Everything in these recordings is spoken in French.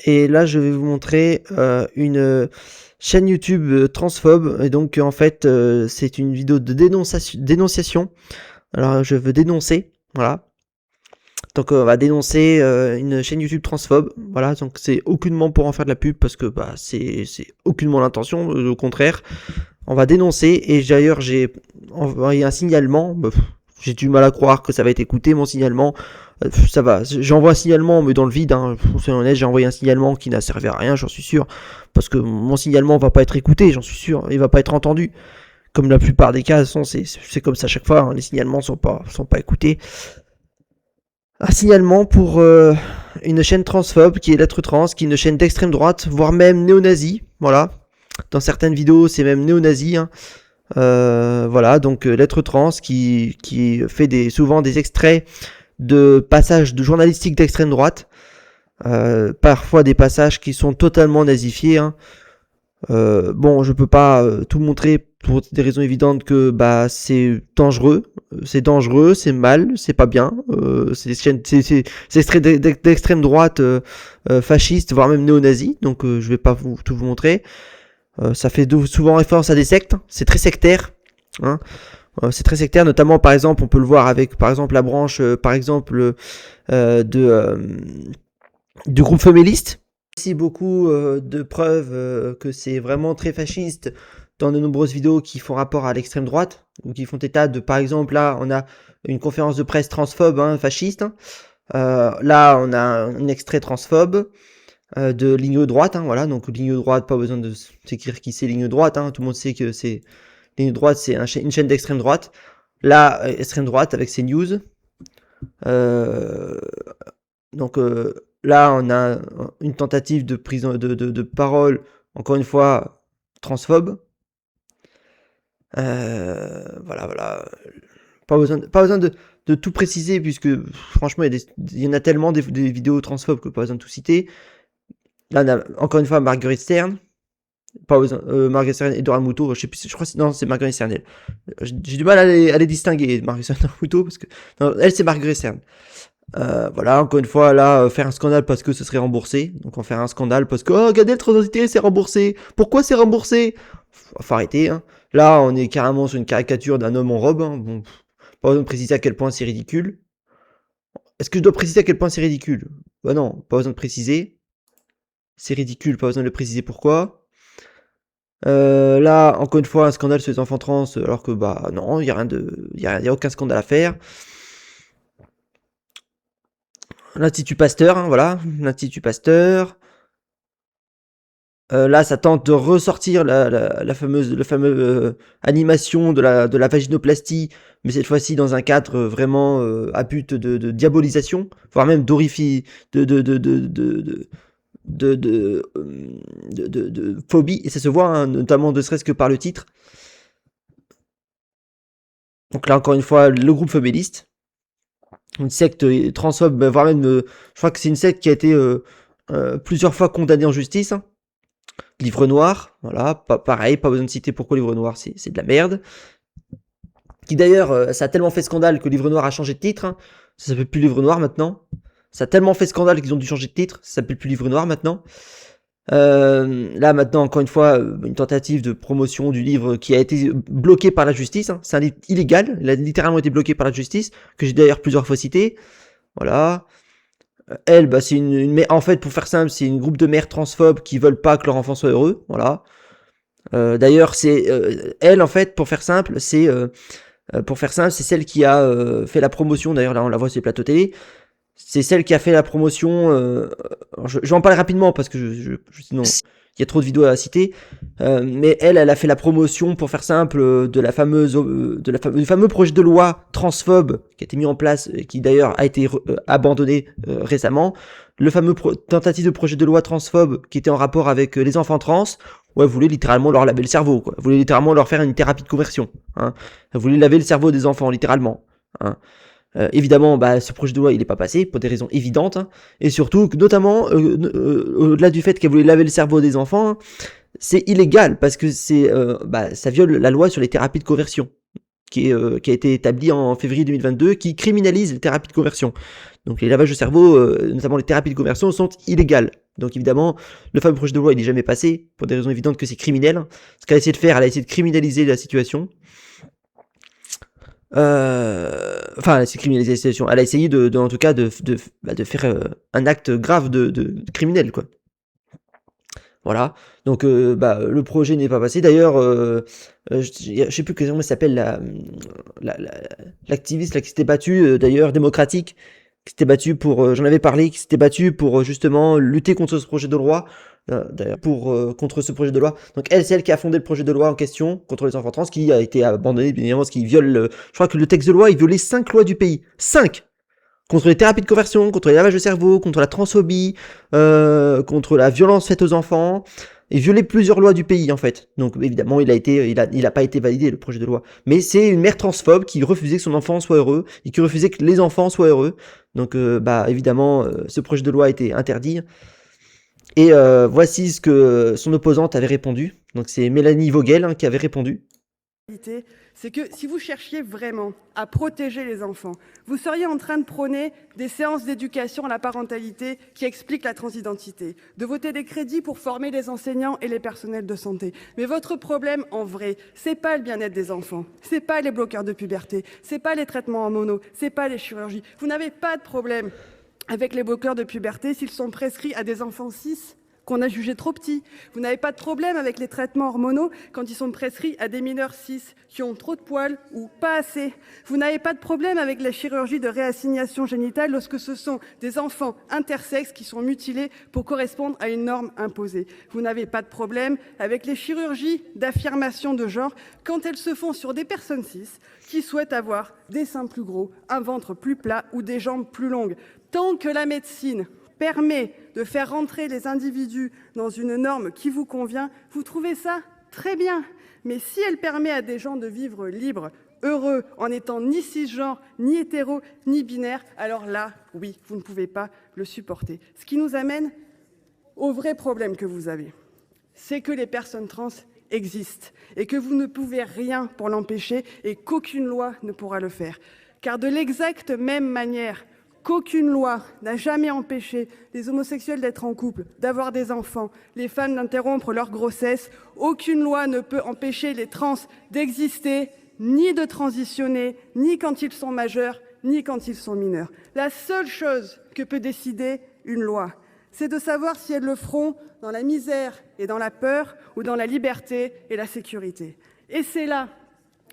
Et là, je vais vous montrer une chaîne YouTube transphobe. Et donc, en fait, c'est une vidéo de dénonciation. Alors, je veux dénoncer, voilà. Donc, on va dénoncer une chaîne YouTube transphobe. Voilà, donc c'est aucunement pour en faire de la pub parce que bah, c'est aucunement l'intention. Au contraire, on va dénoncer. Et d'ailleurs, j'ai envoyé un signalement. Bah, j'ai du mal à croire que ça va être écouté, mon signalement. Ça va, j'envoie un signalement, mais dans le vide, hein. Soyons honnête, j'ai envoyé un signalement qui n'a servi à rien, j'en suis sûr. Parce que mon signalement va pas être écouté, j'en suis sûr. Il va pas être entendu. Comme la plupart des cas, c'est comme ça à chaque fois, hein. Les signalements sont pas écoutés. Un signalement pour une chaîne transphobe qui est Lettres Trans, qui est une chaîne d'extrême droite, voire même néo-nazi. Voilà. Dans certaines vidéos, c'est même néo-nazi, hein. Voilà, donc Lettres Trans qui fait souvent des extraits de passages de journalistiques d'extrême droite, parfois des passages qui sont totalement nazifiés, hein. Bon, je peux pas tout montrer pour des raisons évidentes que bah c'est dangereux, c'est mal, c'est pas bien. C'est extrait d'extrême droite, fasciste, voire même néo-nazi. Donc je vais pas tout vous montrer. Ça fait souvent référence à des sectes. C'est très sectaire, hein. C'est très sectaire, notamment par exemple, on peut le voir avec par exemple la branche, par exemple du groupe féministe. Ici beaucoup de preuves que c'est vraiment très fasciste dans de nombreuses vidéos qui font rapport à l'extrême droite, ou qui font état de, par exemple, là on a une conférence de presse transphobe, hein, fasciste, hein. Là on a un extrait transphobe de ligne droite, hein, voilà, donc ligne droite, pas besoin de s'écrire qui c'est ligne droite, hein, tout le monde sait que c'est ligne droite, c'est une chaîne d'extrême droite. Là, extrême droite avec ses news. Donc là, on a une tentative de prise de parole, encore une fois, transphobe. Voilà. Pas besoin de tout préciser, puisque franchement, il y en a tellement des vidéos transphobes que pas besoin de tout citer. Là, on a encore une fois Marguerite Stern. Pas besoin, Marguerite Stern et Dora Muto, je sais plus, je crois que non, c'est Marguerite Stern. J'ai du mal à les distinguer, Marguerite Stern et Dora Muto, parce que non, elle, c'est Marguerite Stern. Voilà, encore une fois, là, faire un scandale parce que ce serait remboursé. Donc, on faire un scandale parce que, oh, regardez, le transité, c'est remboursé. Pourquoi c'est remboursé? Faut arrêter, hein. Là, on est carrément sur une caricature d'un homme en robe, hein. Bon, pas besoin de préciser à quel point c'est ridicule. Est-ce que je dois préciser à quel point c'est ridicule? Bah non, pas besoin de préciser. C'est ridicule, pas besoin de le préciser pourquoi. Là, encore une fois, un scandale sur les enfants trans, alors que, bah, non, il y a aucun scandale à faire. L'Institut Pasteur, hein, voilà, l'Institut Pasteur. Là, ça tente de ressortir la fameuse animation de la vaginoplastie, mais cette fois-ci dans un cadre vraiment à but de diabolisation, voire même d'horrifie, de phobie, et ça se voit, hein, notamment ne serait-ce que par le titre. Donc là, encore une fois, le groupe féministe, une secte transphobe, voire même, je crois que c'est une secte qui a été plusieurs fois condamnée en justice, hein. Livre noir, voilà, pareil, pas besoin de citer pourquoi Livre noir, c'est de la merde. Qui d'ailleurs, ça a tellement fait scandale que Livre noir a changé de titre, hein. Ça s'appelle plus Livre noir maintenant. Ça a tellement fait scandale qu'ils ont dû changer de titre, ça s'appelle plus Livre noir maintenant. Là maintenant, encore une fois, une tentative de promotion du livre qui a été bloqué par la justice, hein. C'est un livre illégal, il a littéralement été bloqué par la justice, que j'ai d'ailleurs plusieurs fois cité. Voilà. Elle, bah, c'est mais en fait, pour faire simple, c'est une groupe de mères transphobes qui veulent pas que leur enfant soit heureux, voilà. D'ailleurs, c'est elle, en fait, pour faire simple, c'est celle qui a fait la promotion. D'ailleurs, là, on la voit sur les plateaux télé. C'est celle qui a fait la promotion. Je vais en parler rapidement parce que sinon il y a trop de vidéos à citer. Mais elle a fait la promotion, pour faire simple, de la fameuse, du fameux projet de loi transphobe qui a été mis en place, et qui d'ailleurs a été abandonné récemment. Le fameux tentative de projet de loi transphobe qui était en rapport avec les enfants trans. Ouais, elle voulait littéralement leur laver le cerveau, quoi. Elle voulait littéralement leur faire une thérapie de conversion, hein. Elle voulait laver le cerveau des enfants, littéralement, hein. Évidemment, bah, ce projet de loi il n'est pas passé pour des raisons évidentes, hein. Et surtout, notamment, au-delà du fait qu'elle voulait laver le cerveau des enfants, hein, c'est illégal parce que ça viole la loi sur les thérapies de conversion. qui a été établi en février 2022, qui criminalise les thérapies de conversion. Donc les lavages de cerveau, notamment les thérapies de conversion, sont illégales. Donc évidemment, le fameux projet de loi, il n'est jamais passé, pour des raisons évidentes que c'est criminel. Ce qu'elle a essayé de faire, elle a essayé de criminaliser la situation. Enfin, elle a essayé de criminaliser la situation. Elle a essayé en tout cas de faire un acte grave de criminel, quoi. Voilà. Donc le projet n'est pas passé. D'ailleurs, je sais plus comment elle s'appelle l'activiste là qui s'était battu, d'ailleurs démocratique, qui s'était battu pour, j'en avais parlé, qui s'était battu pour justement lutter contre ce projet de loi. D'ailleurs, contre ce projet de loi. Donc elle, c'est elle qui a fondé le projet de loi en question contre les enfants trans, qui a été abandonné, bien évidemment, parce qu'il viole. Je crois que le texte de loi, il violait 5 lois du pays. 5 contre les thérapies de conversion, contre les lavages de cerveau, contre la transphobie, contre la violence faite aux enfants, et violé plusieurs lois du pays en fait. Donc évidemment, il a pas été validé le projet de loi. Mais c'est une mère transphobe qui refusait que son enfant soit heureux et qui refusait que les enfants soient heureux. Donc évidemment, ce projet de loi a été interdit. Et voici ce que son opposante avait répondu. Donc c'est Mélanie Vogel qui avait répondu. C'est que si vous cherchiez vraiment à protéger les enfants, vous seriez en train de prôner des séances d'éducation à la parentalité qui expliquent la transidentité, de voter des crédits pour former les enseignants et les personnels de santé. Mais votre problème, en vrai, c'est pas le bien-être des enfants, c'est pas les bloqueurs de puberté, c'est pas les traitements hormonaux, c'est pas les chirurgies. Vous n'avez pas de problème avec les bloqueurs de puberté s'ils sont prescrits à des enfants cis qu'on a jugés trop petits. Vous n'avez pas de problème avec les traitements hormonaux quand ils sont prescrits à des mineurs cis qui ont trop de poils ou pas assez. Vous n'avez pas de problème avec la chirurgie de réassignation génitale lorsque ce sont des enfants intersexes qui sont mutilés pour correspondre à une norme imposée. Vous n'avez pas de problème avec les chirurgies d'affirmation de genre quand elles se font sur des personnes cis qui souhaitent avoir des seins plus gros, un ventre plus plat ou des jambes plus longues. Tant que la médecine permet de faire rentrer les individus dans une norme qui vous convient, vous trouvez ça très bien. Mais si elle permet à des gens de vivre libres, heureux, en étant ni cisgenre, ni hétéro, ni binaire, alors là, oui, vous ne pouvez pas le supporter. Ce qui nous amène au vrai problème que vous avez, c'est que les personnes trans existent et que vous ne pouvez rien pour l'empêcher et qu'aucune loi ne pourra le faire. Car de l'exacte même manière qu'aucune loi n'a jamais empêché les homosexuels d'être en couple, d'avoir des enfants, les femmes d'interrompre leur grossesse, aucune loi ne peut empêcher les trans d'exister, ni de transitionner, ni quand ils sont majeurs, ni quand ils sont mineurs. La seule chose que peut décider une loi, c'est de savoir si elles le feront dans la misère et dans la peur ou dans la liberté et la sécurité. Et c'est là,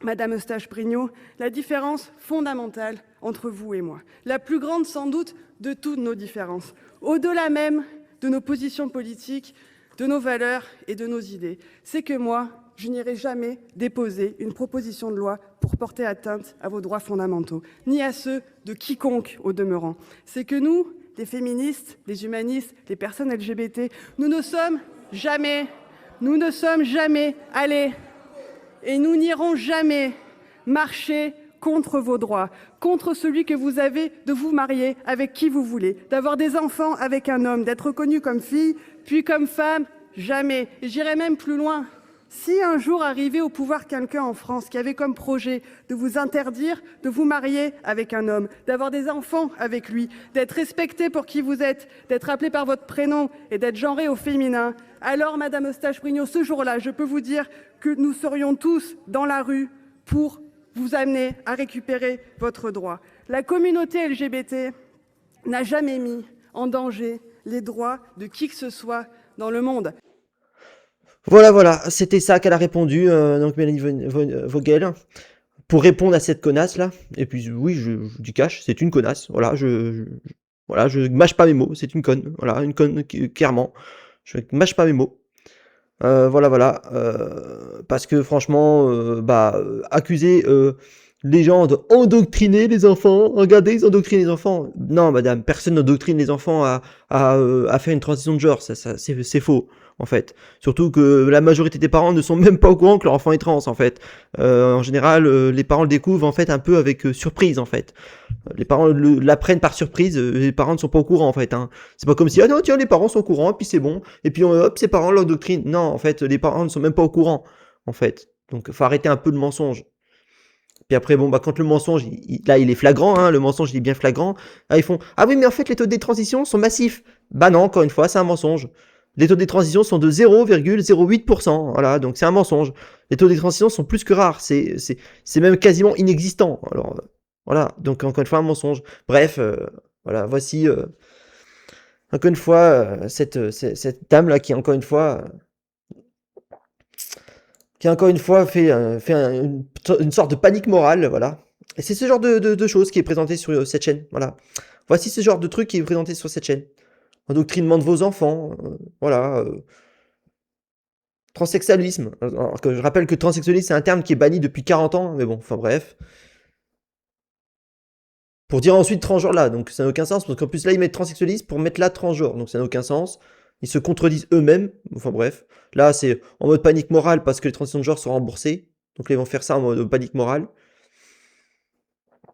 Madame Eustache-Brinio, la différence fondamentale entre vous et moi. La plus grande sans doute de toutes nos différences. Au-delà même de nos positions politiques, de nos valeurs et de nos idées. C'est que moi, je n'irai jamais déposer une proposition de loi pour porter atteinte à vos droits fondamentaux, ni à ceux de quiconque au demeurant. C'est que nous, les féministes, les humanistes, les personnes LGBT, nous ne sommes jamais allés et nous n'irons jamais marcher contre vos droits, contre celui que vous avez de vous marier avec qui vous voulez, d'avoir des enfants avec un homme, d'être reconnue comme fille, puis comme femme, jamais. Et j'irai même plus loin. Si un jour arrivait au pouvoir quelqu'un en France qui avait comme projet de vous interdire de vous marier avec un homme, d'avoir des enfants avec lui, d'être respecté pour qui vous êtes, d'être appelé par votre prénom et d'être genré au féminin, alors, Madame Eustache-Brinio, ce jour-là, je peux vous dire que nous serions tous dans la rue pour vous amener à récupérer votre droit. La communauté LGBT n'a jamais mis en danger les droits de qui que ce soit dans le monde. Voilà, c'était ça qu'elle a répondu, donc Mélanie Vogel, pour répondre à cette connasse là. Et puis oui, je dis cash, c'est une connasse. Voilà, je mâche pas mes mots, c'est une conne. Voilà, une conne clairement. Je mâche pas mes mots. Voilà, parce que franchement, accuser les gens d'endoctriner les enfants, regardez, ils endoctrinent les enfants. Non, madame, personne n'endoctrine les enfants à faire une transition de genre, ça c'est faux, en fait. Surtout que la majorité des parents ne sont même pas au courant que leur enfant est trans, en fait. En général, les parents le découvrent, en fait, un peu avec surprise, en fait. Les parents l'apprennent par surprise, les parents ne sont pas au courant, en fait. Hein. C'est pas comme si, ah non, tiens, les parents sont au courant, puis c'est bon, et puis hop, ses parents l'endoctrinent. Non, en fait, les parents ne sont même pas au courant, en fait. Donc, faut arrêter un peu de mensonge. Puis après, bon, bah, quand le mensonge, là, il est flagrant, hein, le mensonge, il est bien flagrant. Là, ils font, ah oui, mais en fait, les taux de détransition sont massifs. Bah non, encore une fois, c'est un mensonge. Les taux de détransition sont de 0,08%. Voilà, donc c'est un mensonge. Les taux de détransition sont plus que rares. C'est même quasiment inexistant. Alors, voilà, donc encore une fois, un mensonge. Bref, voilà, voici, encore une fois, cette dame-là qui, encore une fois, fait, une sorte de panique morale, voilà. Et c'est ce genre de choses qui est présenté sur cette chaîne, voilà. Voici ce genre de truc qui est présenté sur cette chaîne. Endoctrinement de vos enfants, voilà. Transsexualisme. Alors que je rappelle que transsexualisme, c'est un terme qui est banni depuis 40 ans, mais bon, enfin bref. Pour dire ensuite transgenre là, donc ça n'a aucun sens, parce qu'en plus là, ils mettent transsexualisme pour mettre là transgenre, donc ça n'a aucun sens. Ils se contredisent eux-mêmes, enfin bref. Là, c'est en mode panique morale parce que les transitions de genre sont remboursées. Donc là, ils vont faire ça en mode panique morale.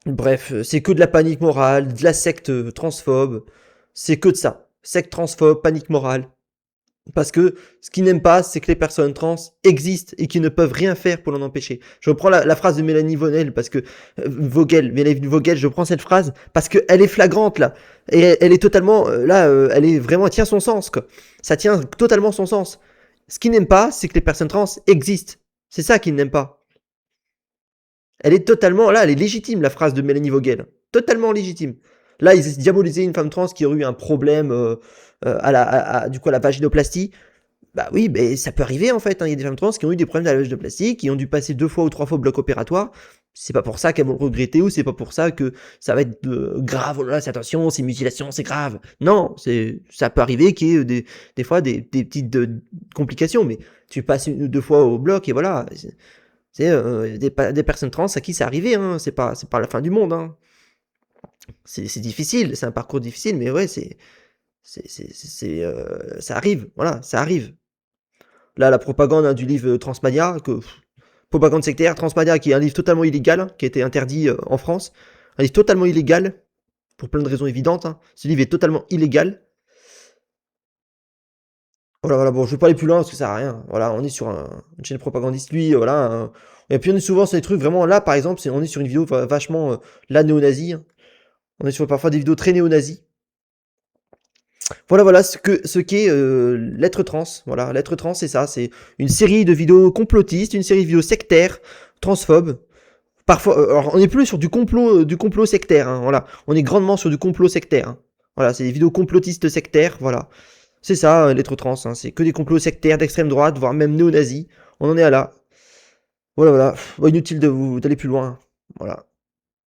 Bref, c'est que de la panique morale, de la secte transphobe. C'est que de ça. Secte transphobe, panique morale. Parce que ce qu'ils n'aiment pas, c'est que les personnes trans existent et qu'ils ne peuvent rien faire pour l'en empêcher. Je reprends la phrase de Mélanie Vogel, parce que Mélanie Vogel, je prends cette phrase parce qu'elle est flagrante là. Et elle est totalement, elle est vraiment, elle tient son sens, quoi. Ça tient totalement son sens. Ce qu'ils n'aiment pas, c'est que les personnes trans existent. C'est ça qu'ils n'aiment pas. Elle est totalement, là, elle est légitime, la phrase de Mélanie Vogel. Totalement légitime. Là, ils diabolisaient une femme trans qui aurait eu un problème du coup, à la vaginoplastie. Bah oui, mais ça peut arriver en fait, hein. Il y a des femmes trans qui ont eu des problèmes de la vaginoplastie, qui ont dû passer 2 fois ou 3 fois au bloc opératoire. C'est pas pour ça qu'elles vont le regretter ou c'est pas pour ça que ça va être grave. Oh là là, c'est attention, c'est mutilation, c'est grave. Non, ça peut arriver qu'il y ait des fois des petites complications, mais tu passes 1 ou 2 fois au bloc et voilà. C'est des personnes trans à qui c'est arrivé, hein. C'est pas la fin du monde, hein. C'est difficile, c'est un parcours difficile, mais ouais, ça arrive, voilà, ça arrive. Là, la propagande, hein, du livre Transmania, propagande sectaire, Transmania, qui est un livre totalement illégal, hein, qui a été interdit en France. Un livre totalement illégal, pour plein de raisons évidentes, hein. Ce livre est totalement illégal. Voilà, voilà, bon, je vais pas aller plus loin parce que ça sert à rien. Voilà, on est sur une chaîne propagandiste, lui, voilà. Et puis on est souvent sur des trucs vraiment, là, par exemple, on est sur une vidéo vachement, là, néo-nazi, hein. On est sur parfois des vidéos très néo-nazis. Voilà, voilà ce qu'est l'être trans. Voilà, l'être trans, c'est ça. C'est une série de vidéos complotistes, une série de vidéos sectaires, transphobes. Parfois, alors on est plus sur du complot sectaire. Hein, voilà, on est grandement sur du complot sectaire. Hein. Voilà, c'est des vidéos complotistes sectaires. Voilà, c'est ça, l'être trans. Hein, c'est que des complots sectaires d'extrême droite, voire même néo-nazis. On en est à là. Voilà, voilà. Inutile d'aller plus loin. Voilà.